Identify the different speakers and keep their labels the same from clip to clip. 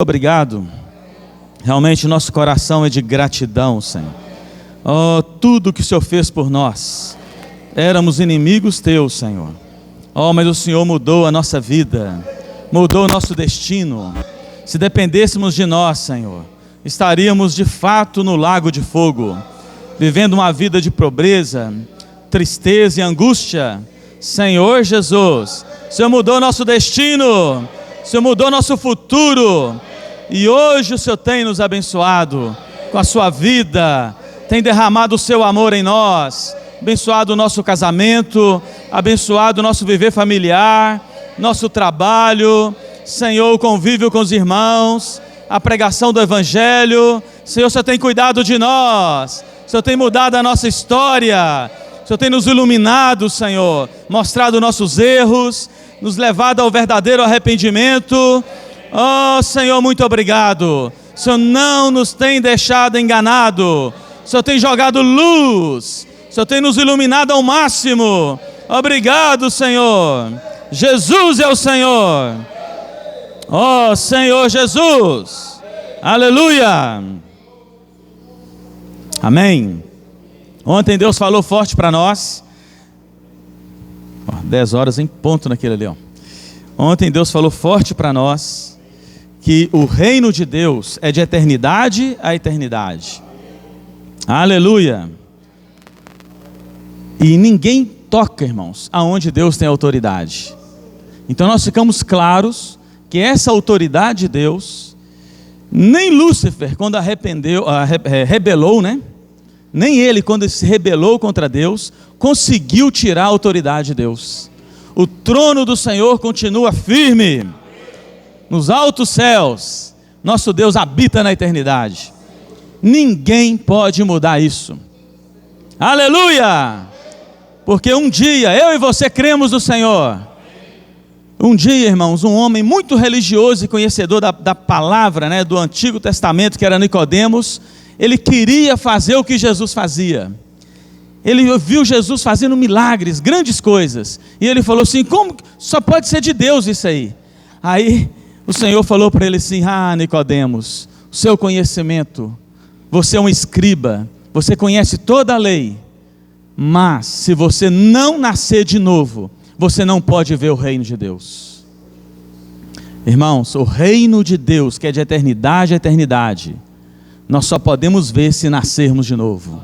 Speaker 1: Obrigado. Realmente nosso coração é de gratidão, Senhor. Oh, tudo que o Senhor fez por nós. Éramos inimigos teus, Senhor. Oh, mas o Senhor mudou a nossa vida, mudou o nosso destino. Se dependêssemos de nós, Senhor, estaríamos de fato no lago de fogo, vivendo uma vida de pobreza, tristeza e angústia. Senhor Jesus, o Senhor mudou nosso destino, o Senhor mudou nosso futuro. E hoje o Senhor tem nos abençoado com a sua vida, tem derramado o seu amor em nós, abençoado o nosso casamento, abençoado o nosso viver familiar, nosso trabalho, Senhor, o convívio com os irmãos, a pregação do Evangelho. Senhor, o Senhor tem cuidado de nós, o Senhor tem mudado a nossa história, o Senhor tem nos iluminado, Senhor, mostrado nossos erros, nos levado ao verdadeiro arrependimento. Oh, Senhor, muito obrigado. O Senhor não nos tem deixado enganado. O Senhor tem jogado luz. O Senhor tem nos iluminado ao máximo. Obrigado, Senhor. Jesus é o Senhor. Oh, Senhor Jesus. Aleluia. Amém. Ontem Deus falou forte para nós. 10 horas em ponto naquele ali, ó. Ontem Deus falou forte para nós que o reino de Deus é de eternidade a eternidade. Aleluia. E ninguém toca, irmãos, aonde Deus tem autoridade. Então nós ficamos claros que essa autoridade de Deus, nem Lúcifer, quando rebelou, né? Nem ele, quando se rebelou contra Deus, conseguiu tirar a autoridade de Deus. O trono do Senhor continua firme nos altos céus. Nosso Deus habita na eternidade. Ninguém pode mudar isso. Aleluia! Porque um dia, eu e você cremos no Senhor. Um dia, irmãos, um homem muito religioso e conhecedor da palavra, né, do Antigo Testamento, que era Nicodemos, ele queria fazer o que Jesus fazia. Ele viu Jesus fazendo milagres, grandes coisas. E ele falou assim: como só pode ser de Deus isso aí? Aí o Senhor falou para ele assim: ah, Nicodemos, o seu conhecimento, você é um escriba, você conhece toda a lei, mas se você não nascer de novo, você não pode ver o reino de Deus. Irmãos, o reino de Deus, que é de eternidade a eternidade, nós só podemos ver se nascermos de novo.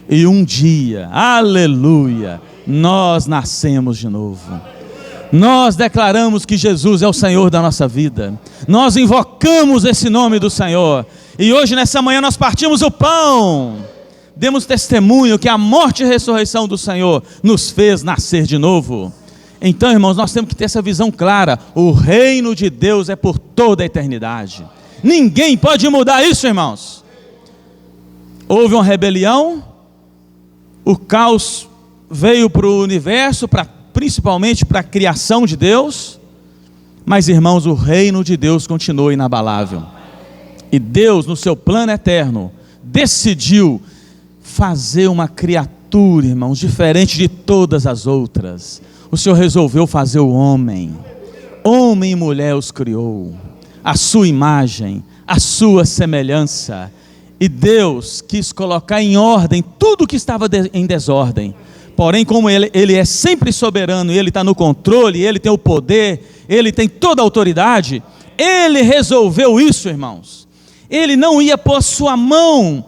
Speaker 1: E um dia, aleluia, nós nascemos de novo. Nós declaramos que Jesus é o Senhor da nossa vida. Nós invocamos esse nome do Senhor. E hoje, nessa manhã, nós partimos o pão. Demos testemunho que a morte e a ressurreição do Senhor nos fez nascer de novo. Então, irmãos, nós temos que ter essa visão clara. O reino de Deus é por toda a eternidade. Ninguém pode mudar isso, irmãos. Houve uma rebelião. O caos veio para o universo, principalmente para a criação de Deus. Mas, irmãos, o reino de Deus continua inabalável. E Deus, no seu plano eterno, decidiu fazer uma criatura, irmãos, diferente de todas as outras. O Senhor resolveu fazer o homem. Homem e mulher os criou, a sua imagem, a sua semelhança. E Deus quis colocar em ordem tudo que estava em desordem. Porém, como Ele é sempre soberano, Ele está no controle, Ele tem o poder, Ele tem toda a autoridade, Ele resolveu isso, irmãos. Ele não ia pôr sua mão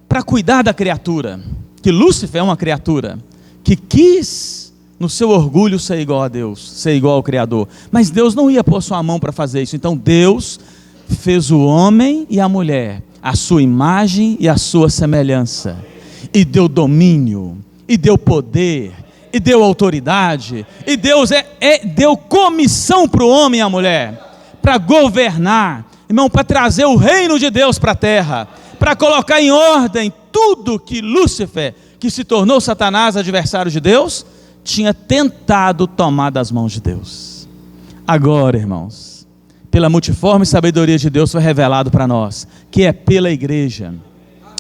Speaker 1: para cuidar da criatura. Que Lúcifer é uma criatura que quis, no seu orgulho, ser igual a Deus, ser igual ao Criador. Mas Deus não ia pôr sua mão para fazer isso. Então Deus fez o homem e a mulher, a sua imagem e a sua semelhança, e deu domínio, e deu poder, e deu autoridade, e Deus deu comissão para o homem e a mulher, para governar, irmão, para trazer o reino de Deus para a terra, para colocar em ordem tudo que Lúcifer, que se tornou Satanás, adversário de Deus, tinha tentado tomar das mãos de Deus. Agora, irmãos, pela multiforme sabedoria de Deus foi revelado para nós, que é pela igreja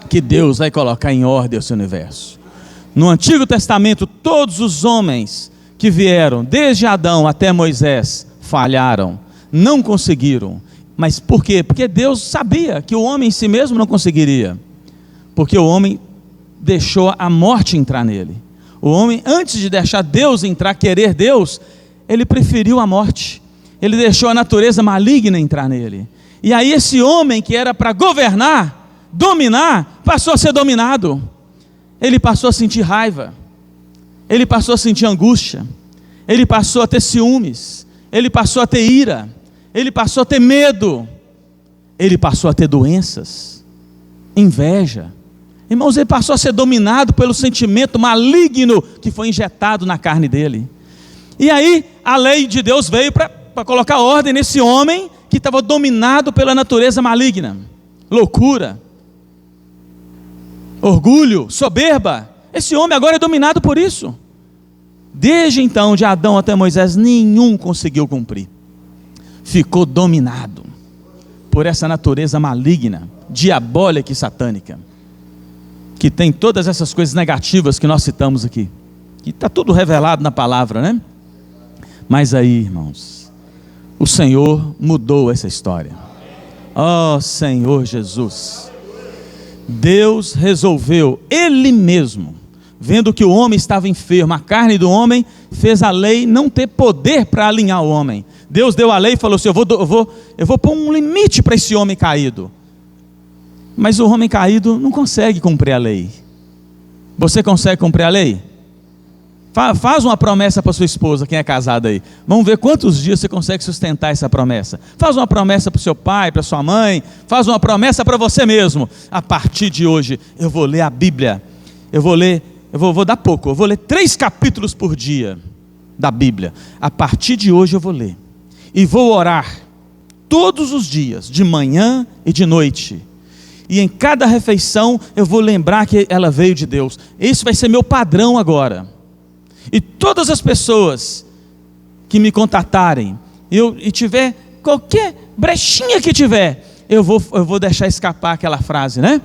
Speaker 1: que Deus vai colocar em ordem esse universo. No Antigo Testamento, todos os homens que vieram, desde Adão até Moisés, falharam, não conseguiram. Mas por quê? Porque Deus sabia que o homem em si mesmo não conseguiria. Porque o homem deixou a morte entrar nele. O homem, antes de deixar Deus entrar, querer Deus, ele preferiu a morte. Ele deixou a natureza maligna entrar nele. E aí esse homem que era para governar, dominar, passou a ser dominado. Ele passou a sentir raiva. Ele passou a sentir angústia. Ele passou a ter ciúmes. Ele passou a ter ira. Ele passou a ter medo. Ele passou a ter doenças, inveja. Irmãos, ele passou a ser dominado pelo sentimento maligno que foi injetado na carne dele. E aí a lei de Deus veio para colocar ordem nesse homem que estava dominado pela natureza maligna. Loucura, orgulho, soberba. Esse homem agora é dominado por isso. Desde então, de Adão até Moisés, nenhum conseguiu cumprir. Ficou dominado por essa natureza maligna, diabólica e satânica, que tem todas essas coisas negativas que nós citamos aqui, que está tudo revelado na palavra, né? Mas aí, irmãos, o Senhor mudou essa história. Ó Senhor Jesus, Deus resolveu, Ele mesmo, vendo que o homem estava enfermo, a carne do homem fez a lei não ter poder para alinhar o homem. Deus deu a lei e falou assim: eu vou pôr um limite para esse homem caído. Mas o homem caído não consegue cumprir a lei. Você consegue cumprir a lei? Faz uma promessa para sua esposa, quem é casado aí. Vamos ver quantos dias você consegue sustentar essa promessa. Faz uma promessa para o seu pai, para sua mãe. Faz uma promessa para você mesmo. A partir de hoje, eu vou ler a Bíblia. Vou dar pouco. Eu vou ler 3 capítulos por dia da Bíblia. A partir de hoje eu vou ler. E vou orar todos os dias, de manhã e de noite. E em cada refeição eu vou lembrar que ela veio de Deus. Esse vai ser meu padrão agora. E todas as pessoas que me contatarem, e tiver qualquer brechinha que tiver, eu vou deixar escapar aquela frase, né?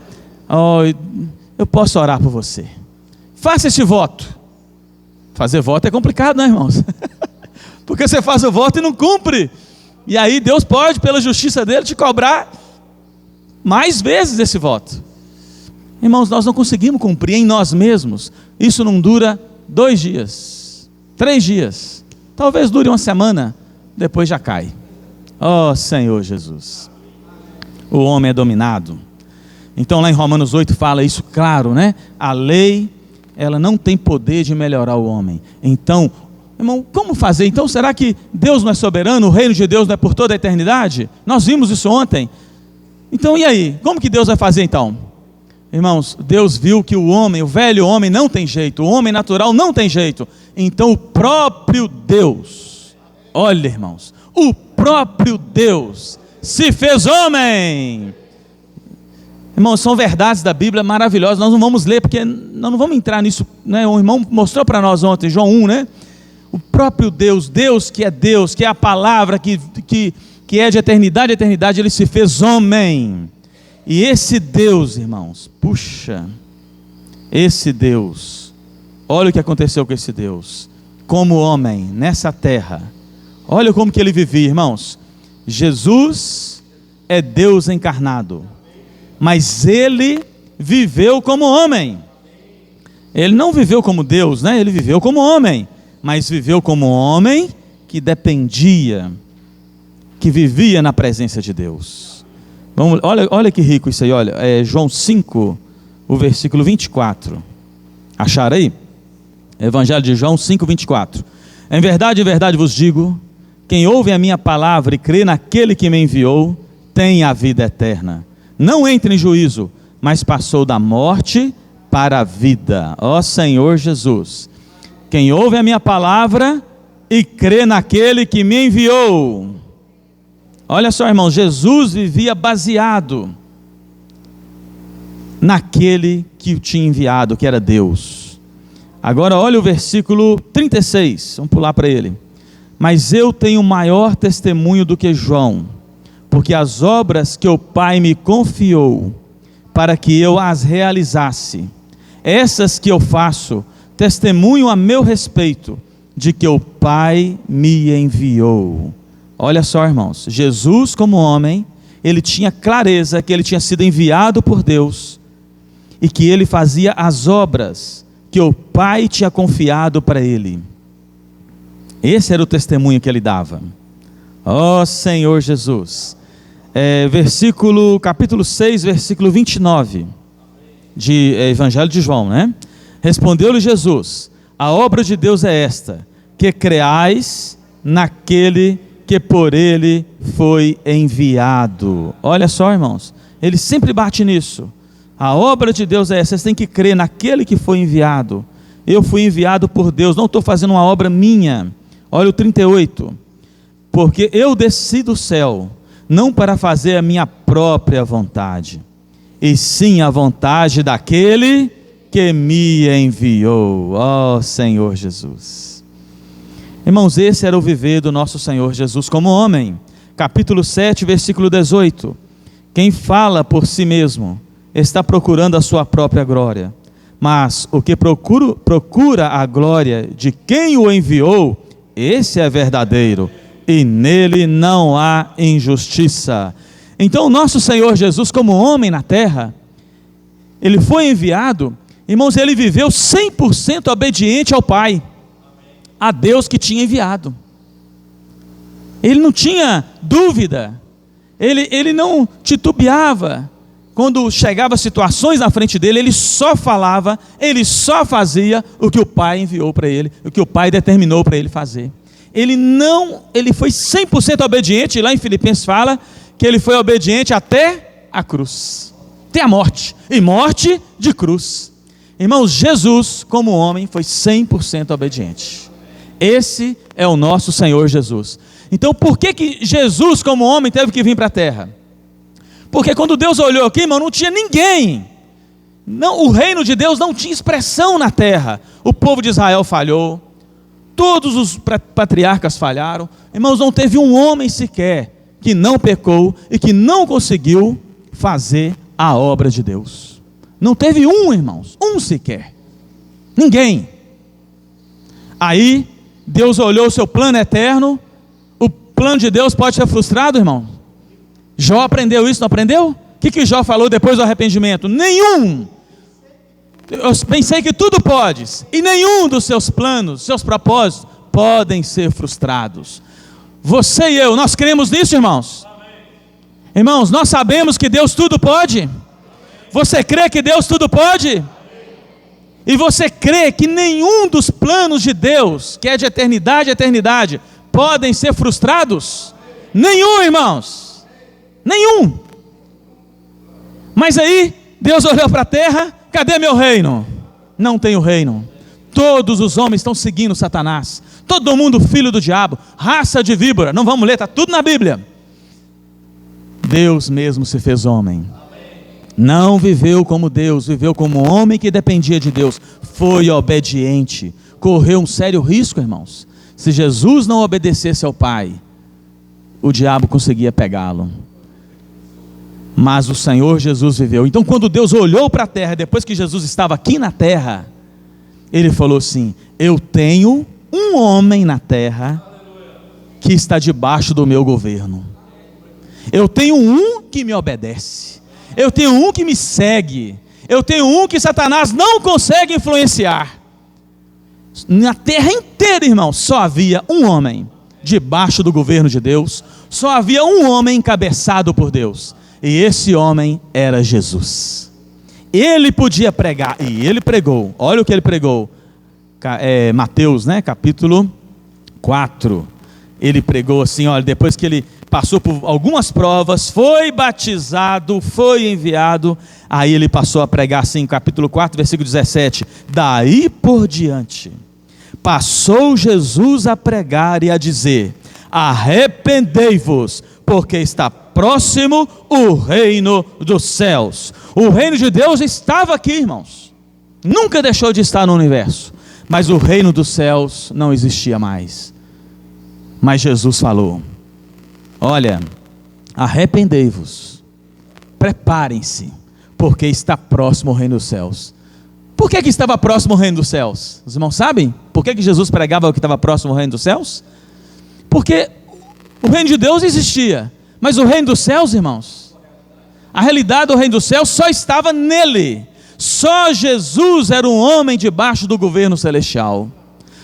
Speaker 1: Oh, eu posso orar por você. Faça esse voto. Fazer voto é complicado, né, irmãos? Porque você faz o voto e não cumpre. E aí Deus pode, pela justiça dele, te cobrar mais vezes esse voto. Irmãos, nós não conseguimos cumprir em nós mesmos. Isso não dura 2 dias, 3 dias. Talvez dure uma semana, depois já cai. Ó Senhor Jesus. O homem é dominado. Então lá em Romanos 8 fala isso claro, né? A lei, ela não tem poder de melhorar o homem. Então, irmão, como fazer? Então, será que Deus não é soberano? O reino de Deus não é por toda a eternidade? Nós vimos isso ontem. Então, e aí? Como que Deus vai fazer então? Irmãos, Deus viu que o homem, o velho homem não tem jeito, o homem natural não tem jeito. Então o próprio Deus, olha irmãos, o próprio Deus se fez homem. Irmãos, são verdades da Bíblia maravilhosas. Nós não vamos ler porque nós não vamos entrar nisso, né? O irmão mostrou para nós ontem, João 1, né? O próprio Deus, Deus, que é a palavra que é de eternidade a eternidade, ele se fez homem. E esse Deus, irmãos, puxa, esse Deus, olha o que aconteceu com esse Deus, como homem, nessa terra, olha como que ele vivia, irmãos. Jesus é Deus encarnado, mas ele viveu como homem. Ele não viveu como Deus, né? Ele viveu como homem, mas viveu como homem que dependia, que vivia na presença de Deus. Vamos, olha que rico isso aí, olha, João 5, o versículo 24, acharam aí? Evangelho de João 5, 24, em verdade vos digo, quem ouve a minha palavra e crê naquele que me enviou, tem a vida eterna, não entra em juízo, mas passou da morte para a vida. Ó Senhor Jesus, quem ouve a minha palavra e crê naquele que me enviou. Olha só, irmão, Jesus vivia baseado naquele que o tinha enviado, que era Deus. Agora olha o versículo 36, vamos pular para ele. Mas eu tenho maior testemunho do que João, porque as obras que o Pai me confiou, para que eu as realizasse, essas que eu faço, testemunho a meu respeito, de que o Pai me enviou. Olha só, irmãos, Jesus como homem, ele tinha clareza que ele tinha sido enviado por Deus e que ele fazia as obras que o Pai tinha confiado para ele. Esse era o testemunho que ele dava. Ó Senhor Jesus. Capítulo 6, versículo 29 de Evangelho de João, né? Respondeu-lhe Jesus: a obra de Deus é esta, que creais naquele que por ele foi enviado. Olha só, irmãos, ele sempre bate nisso. A obra de Deus é essa, vocês têm que crer naquele que foi enviado. Eu fui enviado por Deus, não estou fazendo uma obra minha. Olha o 38. Porque eu desci do céu, não para fazer a minha própria vontade, e sim a vontade daquele que me enviou. Ó Senhor Jesus. Irmãos, esse era o viver do nosso Senhor Jesus como homem. Capítulo 7, versículo 18. Quem fala por si mesmo está procurando a sua própria glória, mas o que procura a glória de quem o enviou, esse é verdadeiro, e nele não há injustiça. Então o nosso Senhor Jesus como homem na terra, ele foi enviado, irmãos, ele viveu 100% obediente ao Pai, a Deus que tinha enviado. Ele não tinha dúvida, ele não titubeava. Quando chegava situações na frente dele, ele só falava, ele só fazia o que o Pai enviou para ele, o que o Pai determinou para ele fazer. Ele foi 100% obediente, e lá em Filipenses fala que ele foi obediente até a cruz, até a morte, e morte de cruz. Irmãos, Jesus como homem foi 100% obediente. Esse é o nosso Senhor Jesus. Então por que Jesus como homem teve que vir para a terra? Porque quando Deus olhou aqui, irmão, não tinha ninguém. Não, o reino de Deus não tinha expressão na terra. O povo de Israel falhou, todos os patriarcas falharam. Irmãos, não teve um homem sequer que não pecou e que não conseguiu fazer a obra de Deus. Não teve um, irmãos, um sequer. Ninguém. Aí Deus olhou o seu plano eterno. O plano de Deus pode ser frustrado, irmão? Jó aprendeu isso, não aprendeu? O que Jó falou depois do arrependimento? Nenhum. Eu pensei que tudo podes, e nenhum dos seus planos, seus propósitos, podem ser frustrados. Você e eu, nós cremos nisso, irmãos? Amém. Irmãos, nós sabemos que Deus tudo pode? Amém. Você crê que Deus tudo pode? Amém. E você crê que nenhum dos planos de Deus, que é de eternidade a eternidade, podem ser frustrados? Amém. Nenhum, irmãos. Nenhum. Mas aí Deus olhou para a terra: cadê meu reino? Não tenho reino. Todos os homens estão seguindo Satanás, todo mundo filho do diabo, raça de víbora. Não vamos ler, está tudo na Bíblia. Deus mesmo se fez homem. Não viveu como Deus, viveu como homem que dependia de Deus. Foi obediente, correu um sério risco, irmãos. Se Jesus não obedecesse ao Pai, o diabo conseguia pegá-lo. Mas o Senhor Jesus viveu. Então quando Deus olhou para a terra, depois que Jesus estava aqui na terra, Ele falou assim: eu tenho um homem na terra que está debaixo do meu governo. Eu tenho um que me obedece. Eu tenho um que me segue. Eu tenho um que Satanás não consegue influenciar. Na terra inteira, irmão, só havia um homem debaixo do governo de Deus. Só havia um homem encabeçado por Deus. E esse homem era Jesus. Ele podia pregar, e ele pregou. Olha o que ele pregou. Mateus, né, capítulo 4. Ele pregou assim, olha, depois que ele passou por algumas provas, foi batizado, foi enviado, aí ele passou a pregar assim, capítulo 4, versículo 17. Daí por diante, passou Jesus a pregar e a dizer: arrependei-vos, porque está próximo o reino dos céus. O reino de Deus estava aqui, irmãos. Nunca deixou de estar no universo. Mas o reino dos céus não existia mais. Mas Jesus falou: olha, arrependei-vos, preparem-se, porque está próximo o reino dos céus. Por que estava próximo o reino dos céus? Os irmãos sabem? Por que Jesus pregava o que estava próximo o reino dos céus? Porque O reino de Deus existia, mas o reino dos céus, irmãos, a realidade do reino dos céus só estava nele. Só Jesus era um homem debaixo do governo celestial.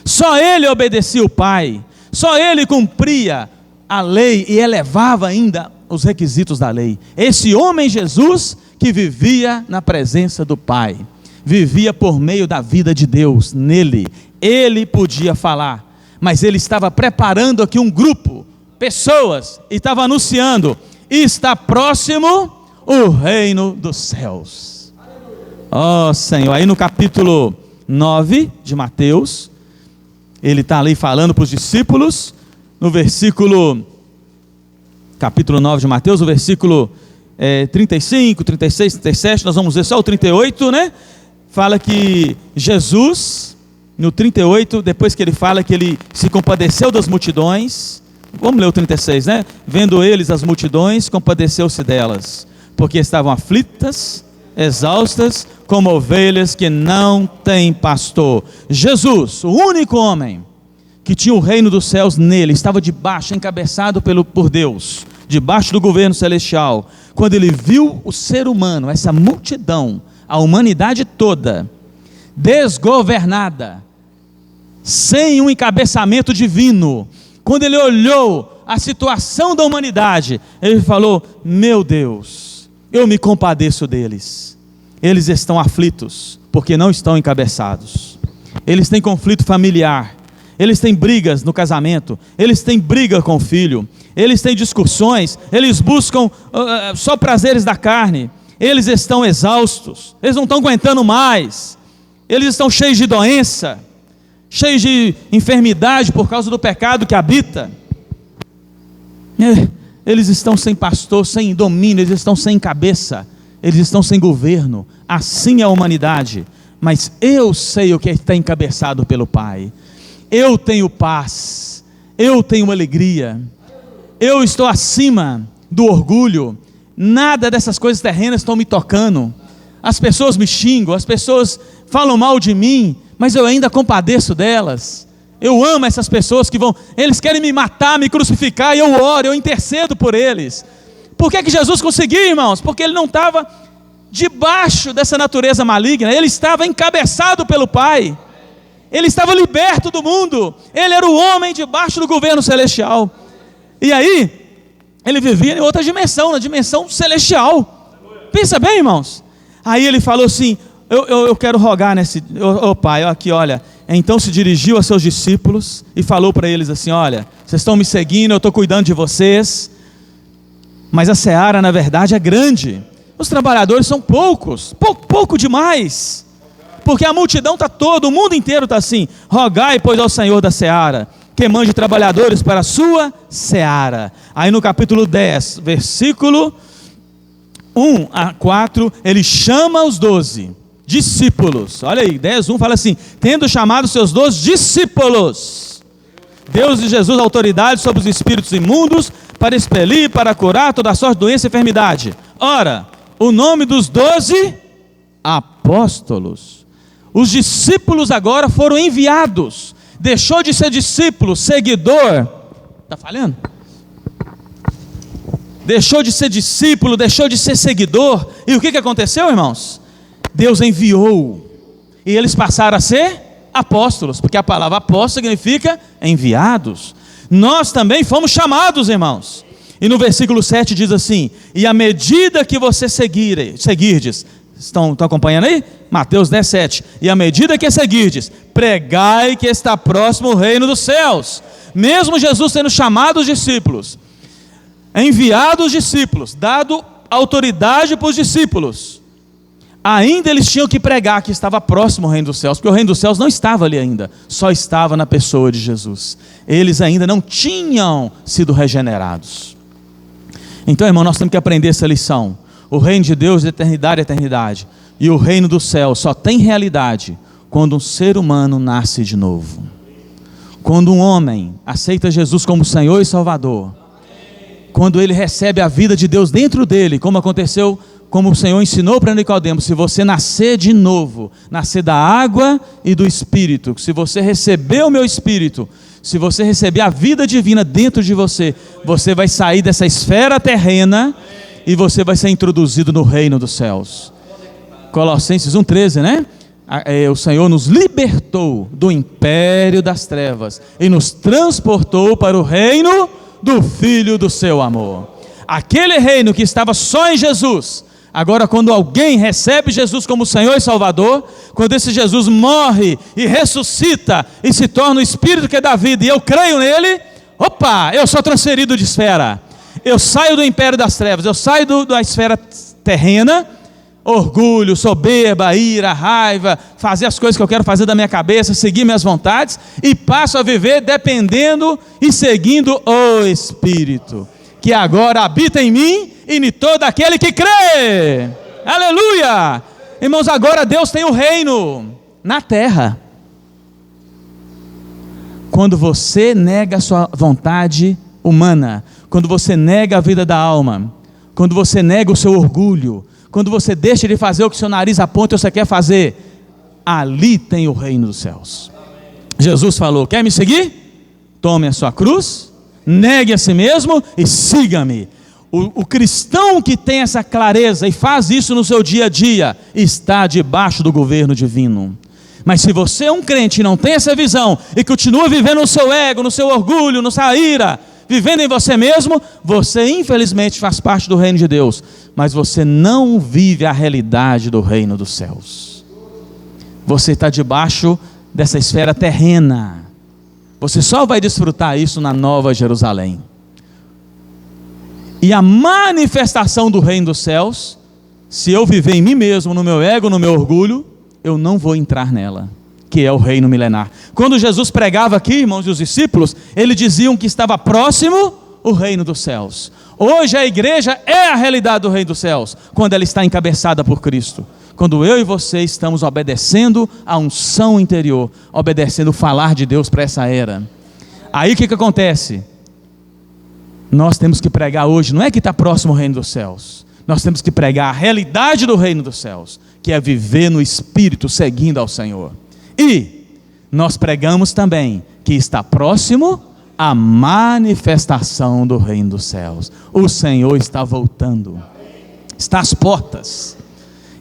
Speaker 1: Só ele obedecia o Pai. Só ele cumpria a lei e elevava ainda os requisitos da lei. Esse homem Jesus que vivia na presença do Pai, vivia por meio da vida de Deus nele. Ele podia falar, mas ele estava preparando aqui um grupo, pessoas, e estava anunciando: está próximo o reino dos céus. Ó Senhor, aí no capítulo 9 de Mateus, ele está ali falando para os discípulos, no versículo, capítulo 9 de Mateus, o versículo 35, 36, 37, nós vamos ver só o 38, né? Fala que Jesus, no 38, depois que ele fala que ele se compadeceu das multidões, vamos ler o 36, né? Vendo eles as multidões, compadeceu-se delas, porque estavam aflitas, exaustas, como ovelhas que não têm pastor. Jesus, o único homem que tinha o reino dos céus nele, estava debaixo, encabeçado por Deus, debaixo do governo celestial. Quando ele viu o ser humano, essa multidão, a humanidade toda, desgovernada, sem um encabeçamento divino, quando ele olhou a situação da humanidade, ele falou: meu Deus, eu me compadeço deles. Eles estão aflitos, porque não estão encabeçados. Eles têm conflito familiar, eles têm brigas no casamento, eles têm briga com o filho, eles têm discussões, eles buscam só prazeres da carne, eles estão exaustos, eles não estão aguentando mais, eles estão cheios de doença, cheios de enfermidade por causa do pecado que habita. Eles estão sem pastor, sem domínio, eles estão sem cabeça, eles estão sem governo. Assim é a humanidade. Mas eu sei o que está encabeçado pelo Pai. Eu tenho paz, eu tenho alegria, eu estou acima do orgulho. Nada dessas coisas terrenas estão me tocando. As pessoas me xingam, as pessoas falam mal de mim, mas eu ainda compadeço delas. Eu amo essas pessoas que eles querem me matar, me crucificar, e eu oro, eu intercedo por eles. Por que Jesus conseguiu, irmãos? Porque ele não estava debaixo dessa natureza maligna, ele estava encabeçado pelo Pai, ele estava liberto do mundo, ele era o homem debaixo do governo celestial, e aí, ele vivia em outra dimensão, na dimensão celestial. Pensa bem, irmãos. Aí ele falou assim: eu quero rogar nesse, Pai, aqui, olha. Então se dirigiu a seus discípulos e falou para eles assim: olha, vocês estão me seguindo, eu estou cuidando de vocês, mas a seara na verdade é grande, os trabalhadores são poucos, pouco demais, porque a multidão está toda, o mundo inteiro está assim. Rogai pois ao Senhor da seara, que mande trabalhadores para a sua seara. Aí no capítulo 10, versículo 1 a 4, ele chama os 12 discípulos. Olha aí, 10:1 fala assim: tendo chamado seus 12 discípulos, Deus e Jesus autoridade sobre os espíritos imundos, para expelir, para curar toda sorte de doença e enfermidade. Ora, o nome dos 12 apóstolos. Os discípulos agora foram enviados. Deixou de ser discípulo, seguidor. Está falhando? Deixou de ser discípulo, deixou de ser seguidor. E o que aconteceu, irmãos? Deus enviou, e eles passaram a ser apóstolos, porque a palavra apóstolo significa enviados. Nós também fomos chamados, irmãos. E no versículo 7 diz assim: e à medida que você seguirdes, estão acompanhando aí? Mateus 10, 7. E à medida que seguirdes, pregai que está próximo o reino dos céus. Mesmo Jesus tendo chamado os discípulos, enviado os discípulos, dado autoridade para os discípulos, ainda eles tinham que pregar que estava próximo o reino dos céus, porque o reino dos céus não estava ali ainda, só estava na pessoa de Jesus. Eles ainda não tinham sido regenerados. Então, irmão, nós temos que aprender essa lição. O reino de Deus de eternidade a eternidade, e o reino do céu só tem realidade quando um ser humano nasce de novo. Quando um homem aceita Jesus como Senhor e Salvador, quando ele recebe a vida de Deus dentro dele, como aconteceu, como o Senhor ensinou para Nicodemos: se você nascer de novo, nascer da água e do Espírito, se você receber o meu Espírito, se você receber a vida divina dentro de você, você vai sair dessa esfera terrena e você vai ser introduzido no reino dos céus. Colossenses 1,13, né? O Senhor nos libertou do império das trevas e nos transportou para o reino do Filho do seu amor. Aquele reino que estava só em Jesus, agora quando alguém recebe Jesus como Senhor e Salvador, quando esse Jesus morre e ressuscita e se torna o Espírito que é da vida, e eu creio nele, opa, eu sou transferido de esfera. Eu saio do império das trevas, eu saio da esfera terrena, orgulho, soberba, ira, raiva, fazer as coisas que eu quero fazer da minha cabeça, seguir minhas vontades, e passo a viver dependendo e seguindo o Espírito, que agora habita em mim e em todo aquele que crê. Aleluia! Irmãos, agora Deus tem o reino na terra. Quando você nega a sua vontade humana, quando você nega a vida da alma, quando você nega o seu orgulho, quando você deixa de fazer o que seu nariz aponta e você quer fazer, ali tem o reino dos céus. Jesus falou: quer me seguir? Tome a sua cruz, negue a si mesmo e siga-me. O cristão que tem essa clareza e faz isso no seu dia a dia, está debaixo do governo divino. Mas se você é um crente e não tem essa visão, e continua vivendo no seu ego, no seu orgulho, na sua ira, vivendo em você mesmo, você infelizmente faz parte do reino de Deus, mas você não vive a realidade do reino dos céus. Você está debaixo dessa esfera terrena. Você só vai desfrutar isso na Nova Jerusalém. E a manifestação do reino dos céus, se eu viver em mim mesmo, no meu ego, no meu orgulho, eu não vou entrar nela, que é o reino milenar. Quando Jesus pregava aqui, irmãos, e os discípulos, eles diziam que estava próximo o reino dos céus. Hoje a igreja é a realidade do reino dos céus, quando ela está encabeçada por Cristo. Quando eu e você estamos obedecendo a unção interior, obedecendo o falar de Deus para essa era. Aí o que acontece? Nós temos que pregar hoje, não é que está próximo ao reino dos céus, nós temos que pregar a realidade do reino dos céus, que é viver no Espírito, seguindo ao Senhor. E nós pregamos também que está próximo a manifestação do reino dos céus. O Senhor está voltando, está às portas,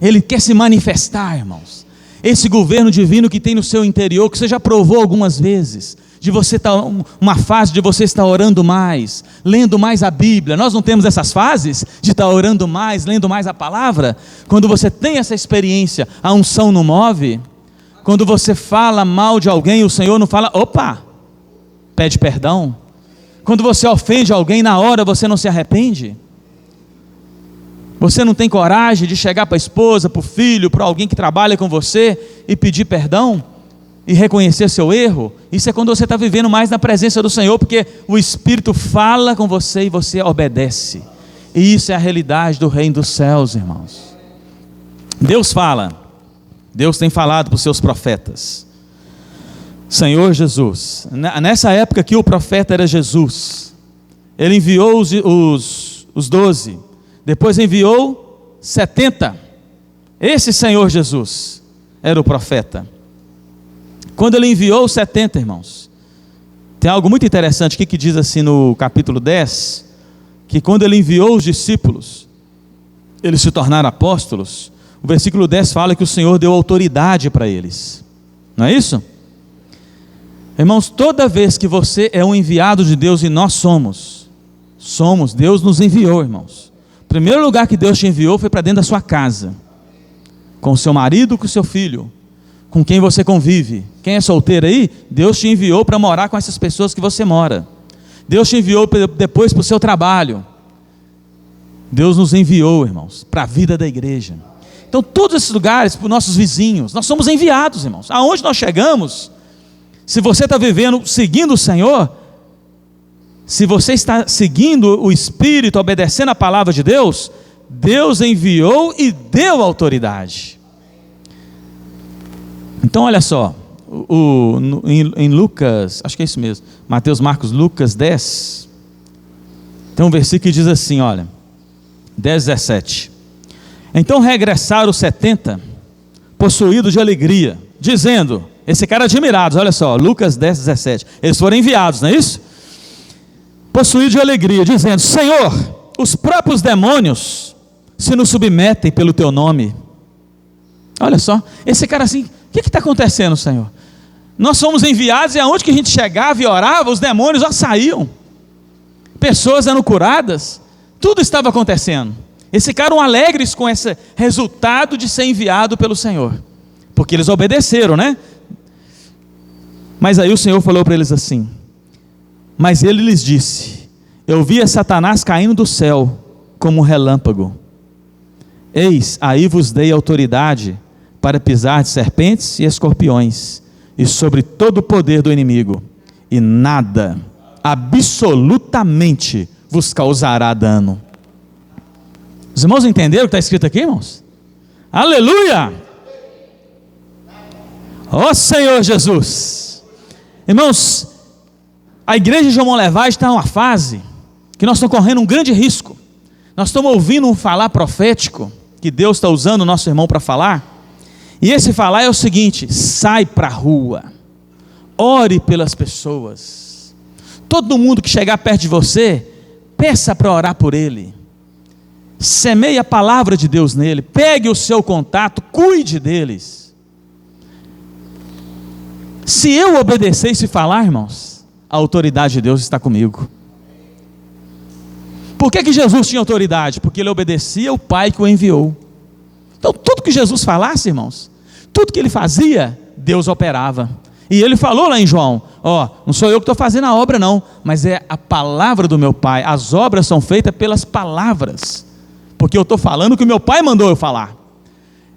Speaker 1: Ele quer se manifestar, irmãos. Esse governo divino que tem no seu interior, que você já provou algumas vezes, de você estar, uma fase de você estar orando mais, lendo mais a Bíblia. Nós não temos essas fases de estar orando mais, lendo mais a palavra? Quando você tem essa experiência, a unção não move. Quando você fala mal de alguém, o Senhor não fala, opa, pede perdão. Quando você ofende alguém, na hora você não se arrepende. Você não tem coragem de chegar para a esposa, para o filho, para alguém que trabalha com você e pedir perdão e reconhecer seu erro? Isso é quando você está vivendo mais na presença do Senhor, porque o Espírito fala com você e você obedece. E isso é a realidade do reino dos céus, irmãos. Deus fala, Deus tem falado para os seus profetas. Senhor Jesus, nessa época que o profeta era Jesus, ele enviou os 12, depois enviou 70. Esse Senhor Jesus era o profeta. Quando ele enviou os 70, irmãos, tem algo muito interessante aqui que diz assim no capítulo 10, que quando ele enviou os discípulos, eles se tornaram apóstolos. O versículo 10 fala que o Senhor deu autoridade para eles, não é isso? Irmãos, toda vez que você é um enviado de Deus, e nós somos, Deus nos enviou, irmãos. O primeiro lugar que Deus te enviou foi para dentro da sua casa, com o seu marido, com o seu filho, com quem você convive. Quem é solteiro aí, Deus te enviou para morar com essas pessoas que você mora. Deus te enviou depois para o seu trabalho. Deus nos enviou, irmãos, para a vida da igreja. Então todos esses lugares, para os nossos vizinhos, nós somos enviados, irmãos. Aonde nós chegamos, se você está vivendo, seguindo o Senhor, se você está seguindo o Espírito, obedecendo a palavra de Deus, Deus enviou e deu autoridade. Então olha só, em Lucas, acho que é isso mesmo, Mateus, Marcos, Lucas 10, tem um versículo que diz assim, olha, 10, 17. Então regressaram os 70, possuídos de alegria, dizendo, Esse cara admirados, olha só, Lucas 10, 17. Eles foram enviados, não é isso? Possuídos de alegria, dizendo: Senhor, os próprios demônios se nos submetem pelo teu nome. Olha só, esse cara assim, o que está acontecendo, Senhor? Nós fomos enviados e aonde que a gente chegava e orava, os demônios já saíam. Pessoas eram curadas, tudo estava acontecendo. Eles ficaram alegres com esse resultado de ser enviado pelo Senhor, porque eles obedeceram, né? Mas aí o Senhor falou para eles assim: mas ele lhes disse: eu via Satanás caindo do céu como um relâmpago. Eis, aí vos dei autoridade para pisar de serpentes e escorpiões, e sobre todo o poder do inimigo, e nada, absolutamente, vos causará dano. Os irmãos entenderam o que está escrito aqui, irmãos? Aleluia! Ó Senhor Jesus! Irmãos, a igreja de João Levade está numa fase que nós estamos correndo um grande risco. Nós estamos ouvindo um falar profético, que Deus está usando o nosso irmão para falar, e esse falar é o seguinte: sai para a rua, ore pelas pessoas, todo mundo que chegar perto de você, peça para orar por ele, semeie a palavra de Deus nele, pegue o seu contato, cuide deles. Se eu obedecer esse falar, irmãos, a autoridade de Deus está comigo. Por que Jesus tinha autoridade? Porque ele obedecia o Pai que o enviou. Então tudo que Jesus falasse, irmãos, tudo que ele fazia, Deus operava. E ele falou lá em João: ó, não sou eu que estou fazendo a obra não, mas é a palavra do meu Pai. As obras são feitas pelas palavras, porque eu estou falando o que o meu Pai mandou eu falar.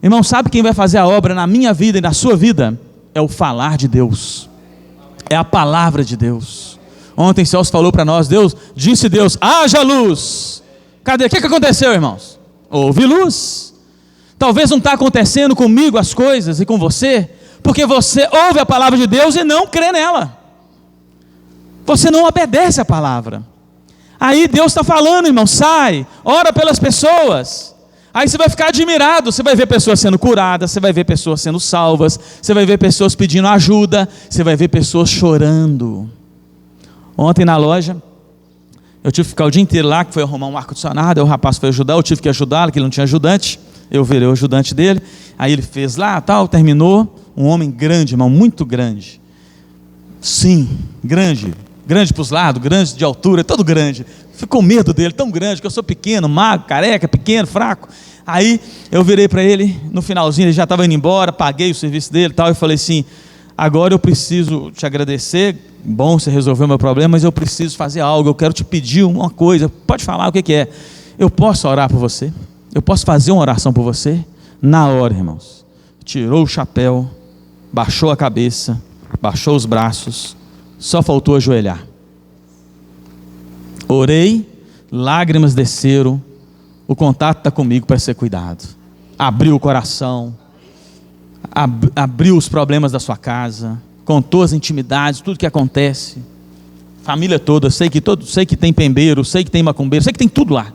Speaker 1: Irmão, sabe quem vai fazer a obra na minha vida e na sua vida? É o falar de Deus, é a palavra de Deus. Ontem Celso falou para nós, disse Deus, haja luz. Cadê? O que aconteceu, irmãos? Houve luz. Talvez não está acontecendo comigo as coisas e com você, porque você ouve a palavra de Deus e não crê nela. Você não obedece a palavra. Aí Deus está falando, irmão, sai, ora pelas pessoas. Aí você vai ficar admirado, você vai ver pessoas sendo curadas, você vai ver pessoas sendo salvas, você vai ver pessoas pedindo ajuda, você vai ver pessoas chorando. Ontem na loja, eu tive que ficar o dia inteiro lá, que foi arrumar um ar-condicionado, aí o rapaz foi ajudar, eu tive que ajudá-lo, que ele não tinha ajudante, eu virei o ajudante dele, aí ele fez lá, tal, terminou, um homem grande, irmão, muito grande. Sim, grande para os lados, grande de altura, todo grande. Ficou medo dele, tão grande, que eu sou pequeno, magro, careca, pequeno, fraco. Aí eu virei para ele, no finalzinho, ele já estava indo embora, paguei o serviço dele e tal, e falei assim, agora eu preciso te agradecer, bom, você resolveu o meu problema, mas eu preciso fazer algo, eu quero te pedir uma coisa, pode falar o que é. Eu posso orar por você? Eu posso fazer uma oração por você? Na hora, irmãos, tirou o chapéu, baixou a cabeça, baixou os braços, só faltou ajoelhar. Orei, lágrimas desceram, o contato está comigo para ser cuidado. Abriu o coração, abriu os problemas da sua casa, contou as intimidades, tudo que acontece, família toda, sei que tem pembeiro, sei que tem macumbeiro, sei que tem tudo lá.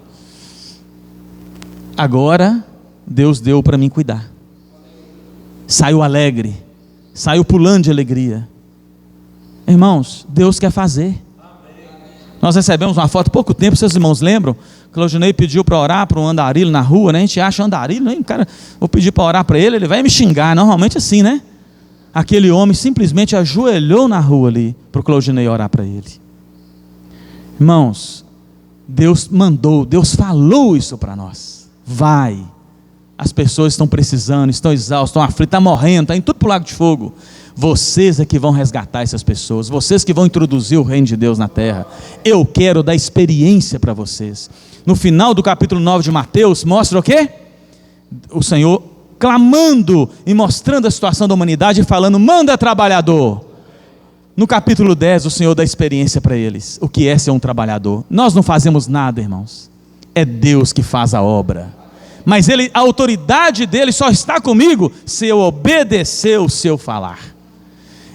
Speaker 1: Agora Deus deu para mim cuidar. Saiu alegre, saiu pulando de alegria. Irmãos, Deus quer fazer. Nós recebemos uma foto há pouco tempo, seus irmãos lembram? Claudinei pediu para orar para um andarilho na rua, né? A gente acha andarilho, né? Cara, vou pedir para orar para ele, ele vai me xingar, normalmente assim, né? Aquele homem simplesmente ajoelhou na rua ali, para o Claudinei orar para ele. Irmãos, Deus mandou, Deus falou isso para nós. Vai, as pessoas estão precisando, estão exaustas, estão aflitas, estão morrendo, estão indo tudo para o lago de fogo. Vocês é que vão resgatar essas pessoas, vocês que vão introduzir o reino de Deus na terra. Eu quero dar experiência para vocês. No final do capítulo 9 de Mateus, mostra o quê? O Senhor clamando e mostrando a situação da humanidade e falando, manda trabalhador. No capítulo 10, o Senhor dá experiência para eles, o que é ser um trabalhador. Nós não fazemos nada, irmãos, é Deus que faz a obra. Mas a autoridade dele só está comigo se eu obedecer o seu falar.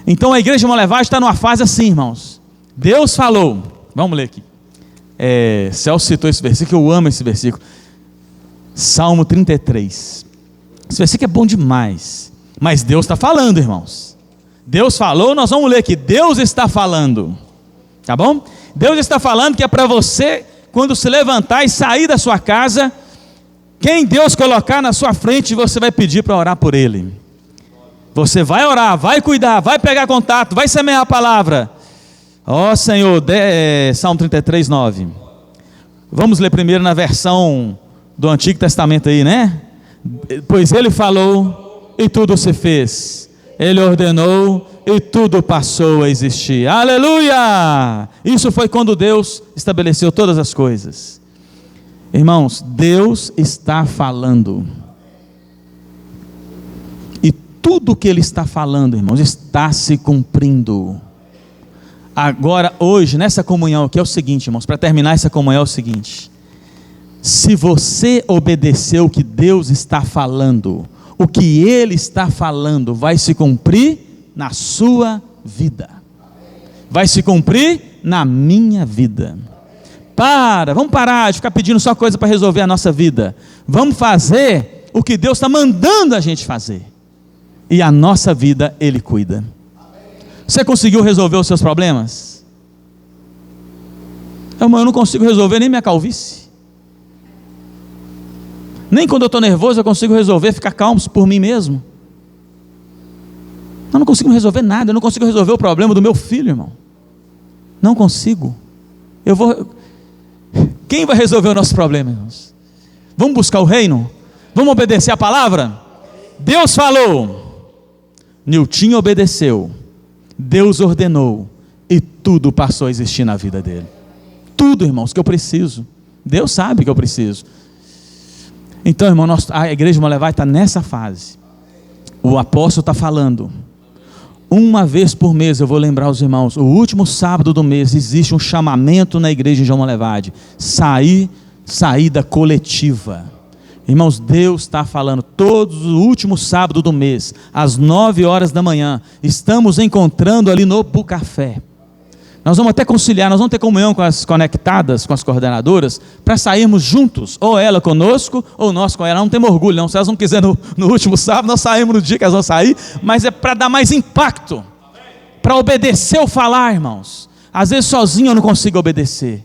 Speaker 1: Então a igreja de Monlevade está numa fase assim, irmãos. Deus falou, vamos ler aqui. Celso citou esse versículo, eu amo esse versículo. Salmo 33. Esse versículo é bom demais. Mas Deus está falando, irmãos. Deus falou, nós vamos ler aqui, Deus está falando, tá bom? Deus está falando que é para você, quando se levantar e sair da sua casa, quem Deus colocar na sua frente, você vai pedir para orar por ele. Você vai orar, vai cuidar, vai pegar contato, vai semear a palavra. Ó Senhor, Salmo 33, 9. Vamos ler primeiro na versão do Antigo Testamento aí, né? Pois ele falou e tudo se fez. Ele ordenou e tudo passou a existir. Aleluia! Isso foi quando Deus estabeleceu todas as coisas. Irmãos, Deus está falando. E tudo que Ele está falando, irmãos, está se cumprindo. Agora, hoje, nessa comunhão aqui é o seguinte, irmãos, para terminar essa comunhão é o seguinte: se você obedecer o que Deus está falando, o que Ele está falando vai se cumprir na sua vida, vai se cumprir na minha vida. Vamos parar de ficar pedindo só coisa para resolver a nossa vida. Vamos fazer o que Deus está mandando a gente fazer, e a nossa vida Ele cuida. Você conseguiu resolver os seus problemas? Irmão, eu não consigo resolver nem minha calvície. Nem quando eu estou nervoso eu consigo resolver, ficar calmo por mim mesmo. Eu não consigo resolver nada, eu não consigo resolver o problema do meu filho, irmão. Não consigo. Quem vai resolver o nosso problema, irmãos? Vamos buscar o reino? Vamos obedecer a palavra? Deus falou, Nilton obedeceu, Deus ordenou, e tudo passou a existir na vida dele. Tudo, irmãos, que eu preciso. Deus sabe que eu preciso. Então, irmão, a igreja Monlevade está nessa fase. O apóstolo está falando, uma vez por mês eu vou lembrar os irmãos, o último sábado do mês existe um chamamento na igreja de João Monlevade, saída coletiva. Irmãos, Deus está falando, todos os últimos sábados do mês, às 9 horas da manhã, estamos encontrando ali no Bucafé. Nós vamos até conciliar, nós vamos ter comunhão com as conectadas, com as coordenadoras, para sairmos juntos, ou ela conosco, ou nós com ela. Não temos orgulho não, se elas não quiserem no último sábado, nós saímos no dia que elas vão sair, mas é para dar mais impacto, para obedecer o falar, irmãos. Às vezes sozinho eu não consigo obedecer,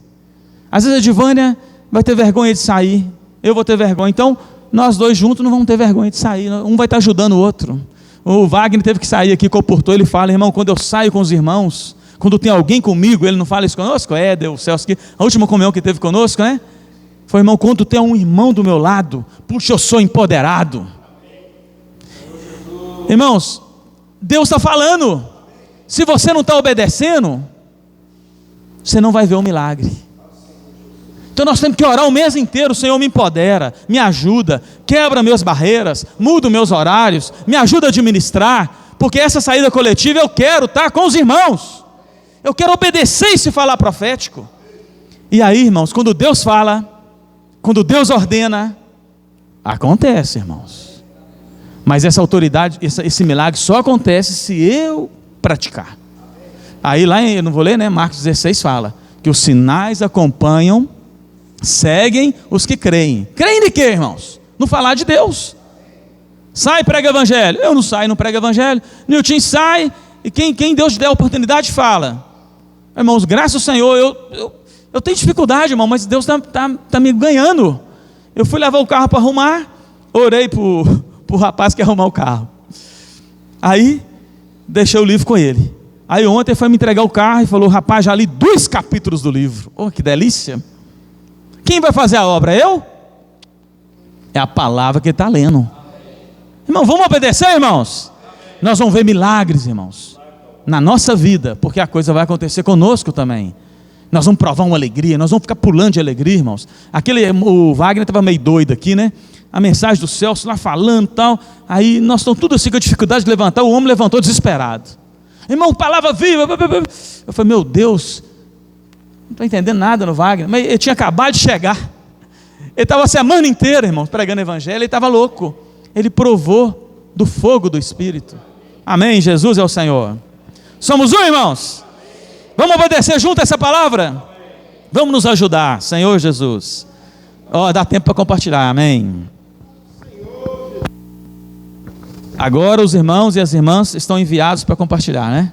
Speaker 1: às vezes a Divânia vai ter vergonha de sair, eu vou ter vergonha, então nós dois juntos não vamos ter vergonha de sair, um vai estar ajudando o outro. O Wagner teve que sair aqui, comportou, ele fala, irmão, quando eu saio com os irmãos, quando tem alguém comigo, ele não fala isso conosco? Deus, Celso, a última comunhão que teve conosco, né? Foi, irmão, quando tem um irmão do meu lado, puxa, eu sou empoderado. Irmãos, Deus está falando, se você não está obedecendo, você não vai ver o milagre. Então nós temos que orar o mês inteiro, Senhor, me empodera, me ajuda, quebra minhas barreiras, muda meus horários, me ajuda a administrar, porque essa saída coletiva eu quero estar com os irmãos, eu quero obedecer esse falar profético. E aí, irmãos, quando Deus fala, quando Deus ordena, acontece, irmãos. Mas essa autoridade, esse milagre só acontece se eu praticar. Aí lá, eu não vou ler, né? Marcos 16 fala que os sinais acompanham, seguem os que creem. Creem de quê, irmãos? No falar de Deus. Sai e prega evangelho. Eu não saio, não prego evangelho. Nilton sai, e quem Deus der a oportunidade fala. Irmãos, graças ao Senhor, eu tenho dificuldade, irmão, mas Deus está me ganhando. Eu fui levar o carro para arrumar, orei para o rapaz que ia arrumar o carro. Aí, deixei o livro com ele. Aí ontem ele foi me entregar o carro e falou, rapaz, já li 2 capítulos do livro. Oh, que delícia. Quem vai fazer a obra? Eu? É a palavra que ele está lendo. Irmão, vamos obedecer, irmãos? Nós vamos ver milagres, irmãos, na nossa vida, porque a coisa vai acontecer conosco também. Nós vamos provar uma alegria, nós vamos ficar pulando de alegria, irmãos. O Wagner estava meio doido aqui, né? A mensagem do Celso lá falando e tal. Aí nós estamos tudo assim com a dificuldade de levantar. O homem levantou desesperado. Irmão, palavra viva. Eu falei, meu Deus, não estou entendendo nada no Wagner. Mas ele tinha acabado de chegar. Ele estava a semana inteira, irmãos, pregando evangelho. Ele estava louco. Ele provou do fogo do Espírito. Amém, Jesus é o Senhor. Somos um, irmãos. Vamos obedecer junto a essa palavra? Vamos nos ajudar, Senhor Jesus. Dá tempo para compartilhar, amém. Agora os irmãos e as irmãs estão enviados para compartilhar, né?